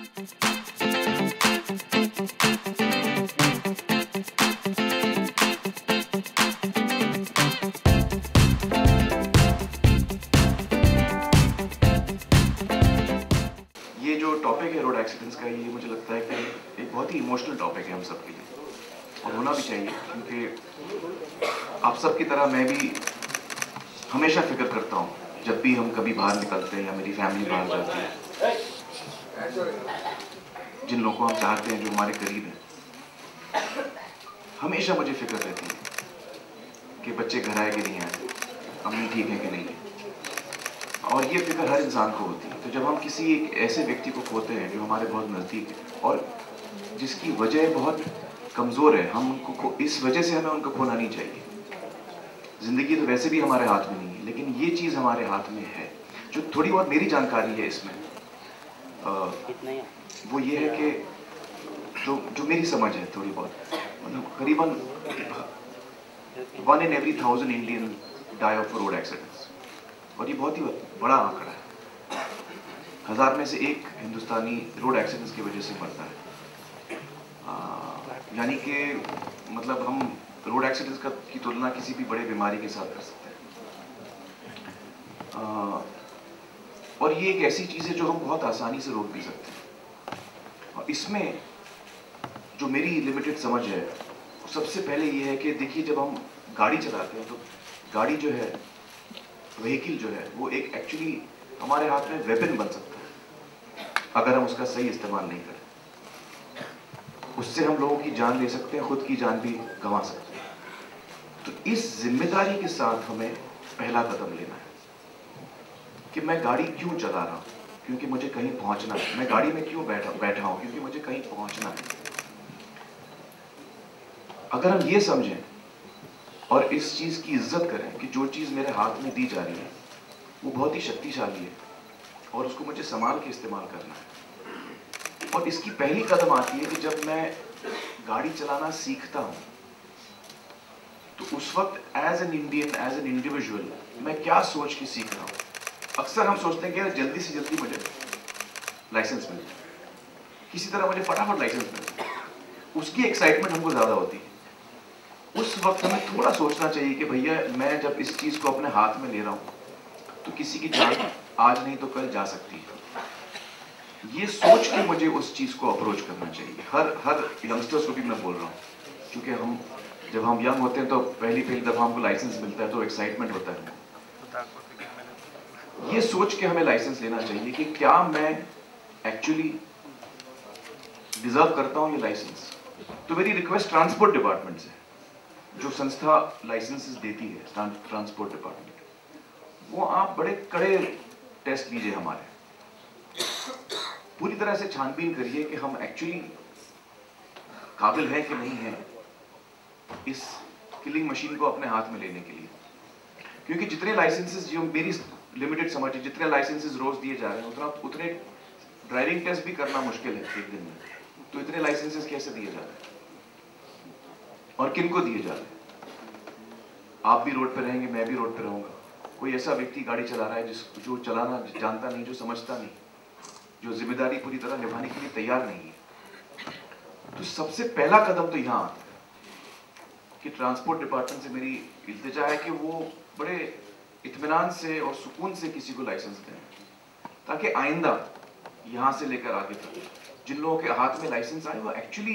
ये जो टॉपिक है रोड एक्सीडेंट्स का, ये मुझे लगता है कि एक बहुत ही इमोशनल टॉपिक है हम सब के लिए, और होना भी चाहिए, क्योंकि आप सब की तरह मैं भी हमेशा फिक्र करता हूँ जब भी हम कभी बाहर निकलते हैं या मेरी फैमिली बाहर जाती है, जिन लोगों को हम चाहते हैं जो हमारे करीब हैं, हमेशा मुझे फिक्र रहती है कि बच्चे घर आए कि नहीं आए, अम्मी ठीक है कि नहीं है, और ये फिक्र हर इंसान को होती है। तो जब हम किसी एक ऐसे व्यक्ति को खोते हैं जो हमारे बहुत नज़दीक है और जिसकी वजह बहुत कमज़ोर है, हम उनको इस वजह से हमें उनको खोना नहीं चाहिए। ज़िंदगी तो वैसे भी हमारे हाथ में नहीं है, लेकिन ये चीज़ हमारे हाथ में है। जो थोड़ी बहुत मेरी जानकारी है इसमें, वो ये है कि जो मेरी समझ है थोड़ी बहुत, मतलब करीबन 1 in every 1000 Indian die of road accidents, और ये बहुत ही बड़ा आंकड़ा है। 1000 में से एक हिंदुस्तानी रोड एक्सीडेंट्स की वजह से मरता है। यानी कि मतलब हम रोड एक्सीडेंट्स की तुलना किसी भी बड़े बीमारी के साथ कर सकते हैं, और ये एक ऐसी चीज़ है जो हम बहुत आसानी से रोक भी सकते हैं। और इसमें जो मेरी लिमिटेड समझ है, सबसे पहले ये है कि देखिए, जब हम गाड़ी चलाते हैं तो गाड़ी जो है, व्हीकल जो है, वो एक एक्चुअली हमारे हाथ में वेपन बन सकता है अगर हम उसका सही इस्तेमाल नहीं करें। उससे हम लोगों की जान ले सकते हैं, खुद की जान भी गंवा सकते हैं। तो इस जिम्मेदारी के साथ हमें पहला कदम लेना है कि मैं गाड़ी क्यों चला रहा हूँ, क्योंकि मुझे कहीं पहुंचना है। मैं गाड़ी में क्यों बैठा हूँ, क्योंकि मुझे कहीं पहुंचना है। अगर हम ये समझें और इस चीज़ की इज्जत करें कि जो चीज़ मेरे हाथ में दी जा रही है वो बहुत ही शक्तिशाली है और उसको मुझे संभाल के इस्तेमाल करना है। और इसकी पहली कदम आती है कि जब मैं गाड़ी चलाना सीखता हूँ तो उस वक्त as an Indian, as an individual, मैं क्या सोच के सीख रहा हूँ। अक्सर हम सोचते हैं कि यार जल्दी से जल्दी मुझे लाइसेंस मिल जाए, किसी तरह मुझे फटाफट लाइसेंस मिल जाए, उसकी एक्साइटमेंट हमको ज़्यादा होती है। उस वक्त हमें थोड़ा सोचना चाहिए कि भैया, मैं जब इस चीज़ को अपने हाथ में ले रहा हूँ तो किसी की जान आज नहीं तो कल जा सकती है। ये सोच के मुझे उस चीज़ को अप्रोच करना चाहिए। हर यंगस्टर्स को भी मैं बोल रहा हूँ, क्योंकि जब हम यंग होते हैं तो पहली दफ़ा हमको लाइसेंस मिलता है तो एक्साइटमेंट होता है। ये सोच के हमें लाइसेंस लेना चाहिए कि क्या मैं एक्चुअली डिजर्व करता हूँ ये लाइसेंस। तो मेरी रिक्वेस्ट ट्रांसपोर्ट डिपार्टमेंट से, जो संस्था लाइसेंसेस देती है, ट्रांसपोर्ट डिपार्टमेंट, वो आप बड़े कड़े टेस्ट लीजिए, हमारे पूरी तरह से छानबीन करिए कि हम एक्चुअली काबिल हैं कि नहीं हैं इस किलिंग मशीन को अपने हाथ में लेने के लिए। क्योंकि जितने लाइसेंसेस, जो मेरी लिमिटेड समझ है, जितने लाइसेंसेस रोज दिए जा रहे हैं उतने ड्राइविंग टेस्ट भी करना मुश्किल है एक दिन में। तो इतने लाइसेंसेस कैसे दिए जा रहे हैं और किन को दिए जा रहे हैं? आप भी रोड पे रहेंगे, मैं भी रोड पे रहूंगा। कोई ऐसा व्यक्ति गाड़ी चला रहा है जो चलाना जानता नहीं, जो समझता नहीं, जो जिम्मेदारी पूरी तरह निभाने के लिए तैयार नहीं है। तो सबसे पहला कदम तो यहाँ आता है कि ट्रांसपोर्ट डिपार्टमेंट से मेरी इल्तिजा है कि वो बड़े इत्मीनान से और सुकून से किसी को लाइसेंस दें, ताकि आइंदा यहाँ से लेकर आगे तक जिन लोगों के हाथ में लाइसेंस आए वो एक्चुअली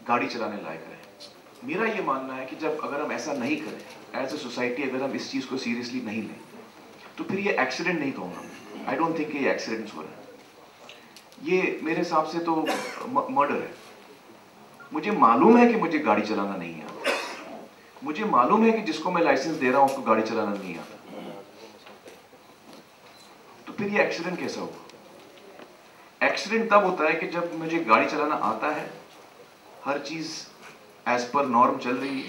गाड़ी चलाने लायक रहे। मेरा ये मानना है कि अगर हम ऐसा नहीं करें एज ए सोसाइटी, अगर हम इस चीज़ को सीरियसली नहीं लें, तो फिर ये एक्सीडेंट नहीं कहूँगा। आई डोंट थिंक ये एक्सीडेंट्स हो रहे हैं, ये मेरे हिसाब से तो मर्डर है। मुझे मालूम है कि मुझे गाड़ी चलाना नहीं आता, मुझे मालूम है कि जिसको मैं लाइसेंस दे रहा हूं उसको गाड़ी चलाना नहीं आता, तो फिर ये एक्सीडेंट कैसा होगा? एक्सीडेंट तब होता है कि जब मुझे गाड़ी चलाना आता है, हर चीज एज पर नॉर्म चल रही है,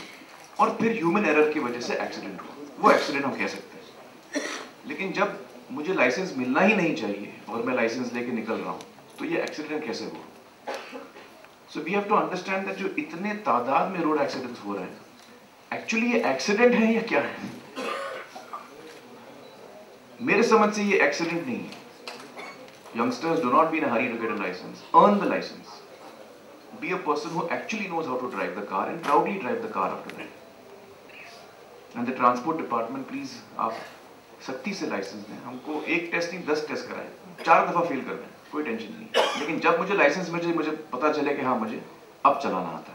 और फिर ह्यूमन एरर की वजह से एक्सीडेंट हुआ, वो एक्सीडेंट हम कह सकते हैं। लेकिन जब मुझे लाइसेंस मिलना ही नहीं चाहिए और मैं लाइसेंस लेके निकल रहा हूं, तो ये एक्सीडेंट कैसे हुआ? So we have to understand that जो इतने तादाद में रोड एक्सीडेंट्स हो रहे हैं, एक्चुअली ये एक्सीडेंट है या क्या है? मेरे समझ से ये एक्सीडेंट नहीं है, Youngsters, do not be in a hurry to get a license. Earn the license. Be a person who actually knows how to drive the car and proudly drive the car after that. And the transport department, please, आप सख्ती से licence दें. हमको एक test नहीं 10 test कराएं, 4 दफा fail कर दें, कोई टेंशन नहीं. लेकिन जब मुझे लाइसेंस मुझे पता चले कि हाँ मुझे अब चलाना आता है.